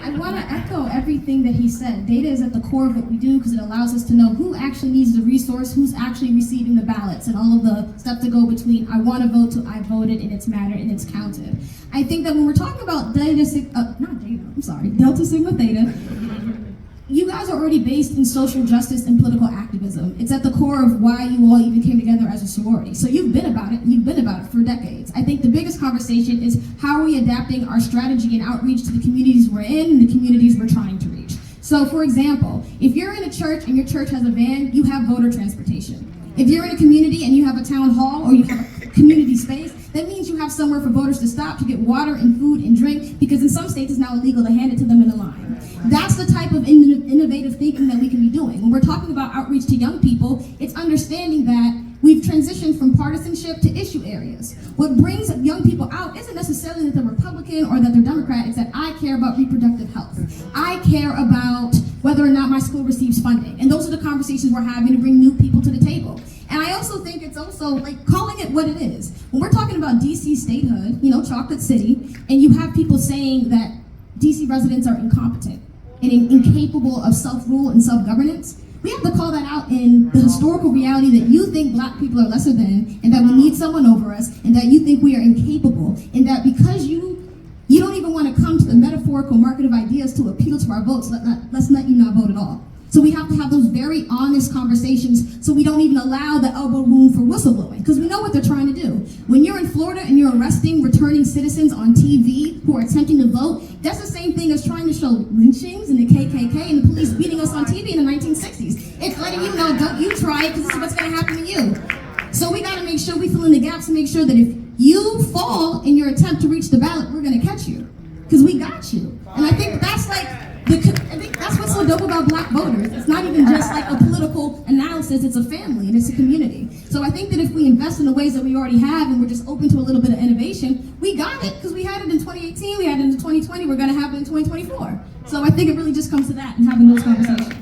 I want to echo everything that he said. Data is at the core of what we do because it allows us to know who actually needs the resource, who's actually receiving the ballots, and all of the stuff to go between I want to vote to I voted and it's mattered and it's counted. I think that when we're talking about Delta Sigma Theta, you guys are already based in social justice and political activism. It's at the core of why you all even came together as a sorority. So you've been about it for decades. I think the biggest conversation is how are we adapting our strategy and outreach to the communities we're in and the communities we're trying to reach. So for example, if you're in a church and your church has a van, you have voter transportation. If you're in a community and you have a town hall or you have a community space, that means you have somewhere for voters to stop to get water and food and drink, because in some states it's now illegal to hand it to them in a line. That's the type of innovative thinking that we can be doing. When we're talking about outreach to young people, it's understanding that we've transitioned from partisanship to issue areas. What brings young people out isn't necessarily that they're Republican or that they're Democrat, it's that I care about reproductive health. I care about whether or not my school receives funding. And those are the conversations we're having to bring new people to the table. And I also think it's also like calling it what it is. When we're talking about DC statehood, Chocolate City, and you have people saying that DC residents are incompetent and incapable of self-rule and self-governance, we have to call that out in the historical reality that you think Black people are lesser than, and that we need someone over us, and that you think we are incapable, and that because you don't even want to come to the metaphorical market of ideas to appeal to our votes, let's let you not vote at all. So we have to have those very honest conversations so we don't even allow the elbow room for whistleblowing, because we know what they're trying to do. When you're in Florida and you're arresting returning citizens on TV who are attempting to vote, that's the same thing as trying to show lynchings and the KKK and the police beating us on TV in the 1960s. It's letting you know, don't you try it, because this is what's going to happen to you. So we got to make sure we fill in the gaps and make sure that if you fall in your attempt to reach the ballot, we're going to catch you, because we got you. And I think that's that's what's so dope about Black voters. It's not even just like a political analysis, it's a family and it's a community. So I think that if we invest in the ways that we already have and we're just open to a little bit of innovation, we got it, because we had it in 2018, we had it in 2020, we're gonna have it in 2024. So I think it really just comes to that and having those conversations.